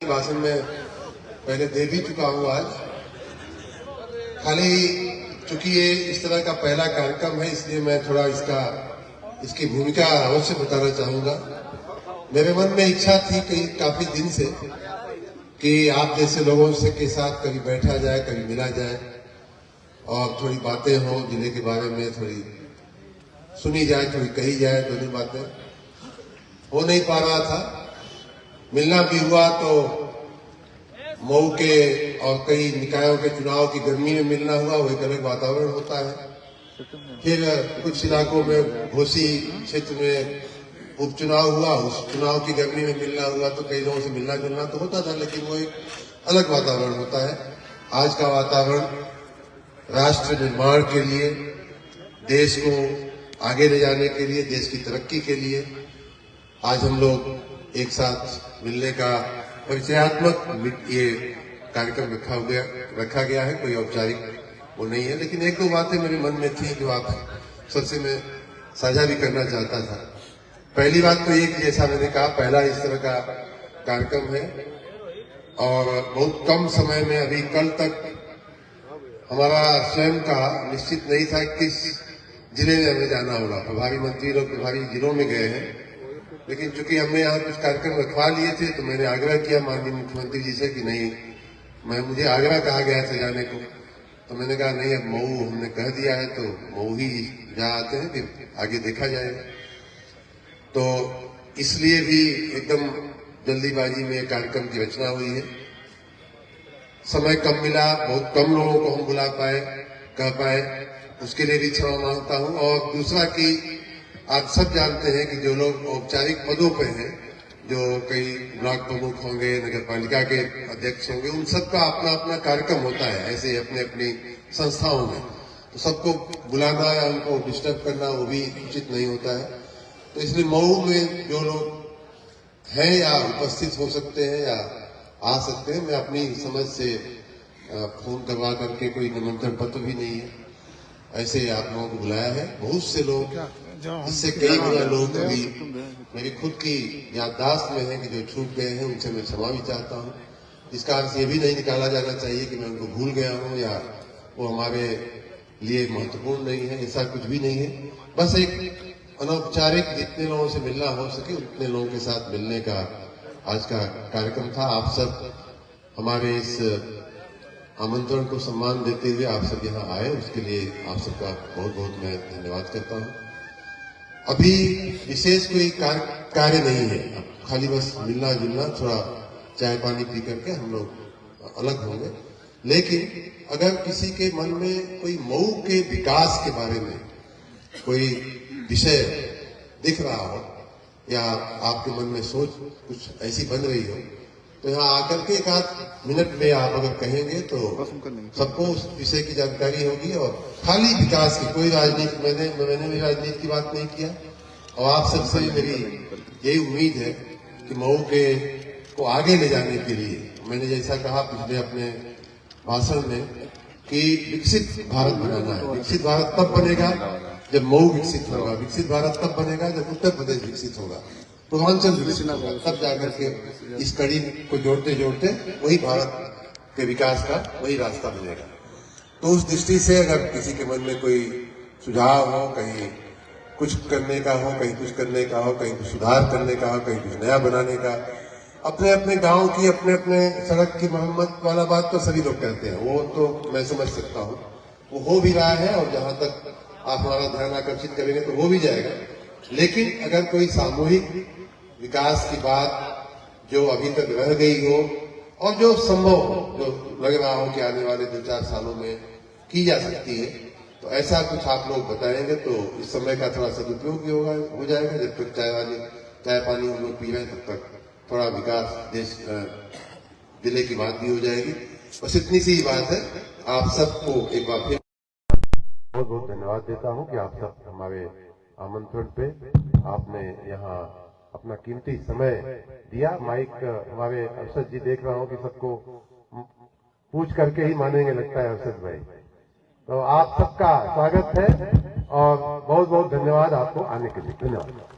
भाषण में पहले दे भी चुका हूं आज। खाली चूंकि ये इस तरह का पहला कार्यक्रम है, इसलिए मैं थोड़ा इसकी भूमिका अवश्य बताना चाहूंगा। मेरे मन में इच्छा थी कई काफी दिन से कि आप जैसे लोगों से के साथ कभी बैठा जाए, कभी मिला जाए और थोड़ी बातें हो जिले के बारे में, थोड़ी सुनी जाए, थोड़ी कही जाए। दोनों बातें हो नहीं पा रहा था। मिलना भी हुआ तो मऊ के और कई निकायों के चुनाव की गर्मी में मिलना हुआ, वो एक अलग वातावरण होता है। फिर कुछ इलाकों में घोसी क्षेत्र में उपचुनाव हुआ, उस चुनाव की गर्मी में मिलना हुआ तो कई लोगों से मिलना जुलना तो होता था, लेकिन वो एक अलग वातावरण होता है। आज का वातावरण राष्ट्र निर्माण के लिए, देश को आगे ले जाने के लिए, देश की तरक्की के लिए आज हम लोग एक साथ मिलने का परिचयात्मक ये कार्यक्रम रखा गया है। कोई औपचारिक वो नहीं है, लेकिन एक दो बातें मेरे मन में थी जो आप सबसे मैं साझा भी करना चाहता था। पहली बात तो ये कि जैसा मैंने कहा, पहला इस तरह का कार्यक्रम है और बहुत कम समय में, अभी कल तक हमारा स्वयं का निश्चित नहीं था किस जिले में हमें जाना होगा। प्रभारी मंत्री लोग प्रभारी जिलों में गए हैं, लेकिन चूंकि हमने यहाँ कुछ कार्यक्रम रखवा लिए थे तो मैंने आग्रह किया माननीय मुख्यमंत्री जी से कि नहीं, मुझे आग्रह कहा गया था जाने को, तो मैंने कहा नहीं, अब मऊ हमने कह दिया है तो मऊ ही जा आते हैं, फिर आगे देखा जाएगा। तो इसलिए भी एकदम जल्दीबाजी में कार्यक्रम की रचना हुई है। समय कम मिला, बहुत कम लोगों को हम बुला पाए, कह पाए, उसके लिए भी क्षमा मांगता हूं। और दूसरा कि आप सब जानते हैं कि जो लोग औपचारिक पदों पे हैं, जो कई ब्लॉक प्रमुख होंगे, नगर पालिका के अध्यक्ष होंगे, उन सबका अपना अपना कार्यक्रम होता है ऐसे अपने अपनी संस्थाओं में, तो सबको बुलाना या उनको डिस्टर्ब करना वो भी उचित नहीं होता है। तो इसलिए मऊ में जो लोग हैं या उपस्थित हो सकते हैं या आ सकते हैं, मैं अपनी समझ से फोन करवा करके, कोई निमंत्रण पत्र भी नहीं है, ऐसे आप लोगों को बुलाया है। बहुत से लोग, इससे कई गुना लोग अभी मेरी खुद की याददाश्त में है कि जो छूट गए हैं, उनसे मैं क्षमा भी चाहता हूँ। इसका अर्थ ये भी नहीं निकाला जाना चाहिए कि मैं उनको भूल गया हूँ या वो हमारे लिए महत्वपूर्ण नहीं है, ऐसा कुछ भी नहीं है। बस एक अनौपचारिक जितने लोगों से मिलना हो सके उतने लोगों के साथ मिलने का आज का कार्यक्रम था। आप सब हमारे इस आमंत्रण को सम्मान देते हुए आप सब यहाँ आए, उसके लिए आप सबका बहुत बहुत मैं धन्यवाद करता हूँ। अभी विशेष कोई कार्य नहीं है, खाली बस मिलना जुलना, थोड़ा चाय पानी पी करके हम लोग अलग होंगे। लेकिन अगर किसी के मन में कोई मऊ के विकास के बारे में कोई विषय दिख रहा हो या आपके मन में सोच कुछ ऐसी बन रही हो, तो यहाँ आकर के एक आध मिनट में आप अगर कहेंगे तो सबको उस विषय की जानकारी होगी। और खाली विकास की, कोई राजनीति, मैंने भी राजनीति की बात नहीं किया। और आप सबसे मेरी यही उम्मीद है कि मऊ के को आगे ले जाने के लिए, मैंने जैसा कहा पिछले अपने भाषण में कि विकसित भारत बनाना है। विकसित भारत तब बनेगा जब मऊ विकसित होगा, विकसित भारत तब बनेगा जब उत्तर प्रदेश विकसित होगा, पूर्वांचल विकसित होगा, तब जाकर के इस कड़ी को जोड़ते जोड़ते वही भारत के विकास का वही रास्ता मिलेगा। तो उस दृष्टि से अगर किसी के मन में कोई सुझाव हो, कहीं कुछ करने का हो, कहीं कुछ करने का हो, कहीं कुछ सुधार करने का हो, कहीं कुछ नया बनाने का, अपने अपने गांव की, अपने अपने सड़क की मरम्मत वाला बात तो सभी लोग कहते हैं, वो तो मैं समझ सकता हूँ, वो हो भी रहा है और जहां तक आप हमारा ध्यान आकर्षित करेंगे तो हो भी जाएगा। लेकिन अगर कोई सामूहिक विकास की बात जो अभी तक रह गई हो और जो संभव हो, जो लग रहा हो कि आने वाले 2-4 सालों में की जा सकती है, तो ऐसा कुछ आप लोग बताएंगे तो इस समय का थोड़ा सदुपयोग भी हो जाएगा। जब तक चाय पानी हम लोग पी रहे हैं, तब तक थोड़ा विकास देश जिले की बात भी हो जाएगी। बस इतनी सी ही बात है। आप सबको एक बार फिर बहुत बहुत धन्यवाद देता हूं कि आप सब हमारे आमंत्रण पे आपने यहाँ अपना कीमती समय दिया। माइक हमारे अरशद जी, देख रहा हूं कि सबको पूछ करके ही मानेंगे लगता है अरशद भाई। तो आप सबका स्वागत है और बहुत बहुत धन्यवाद आपको आने के लिए। धन्यवाद।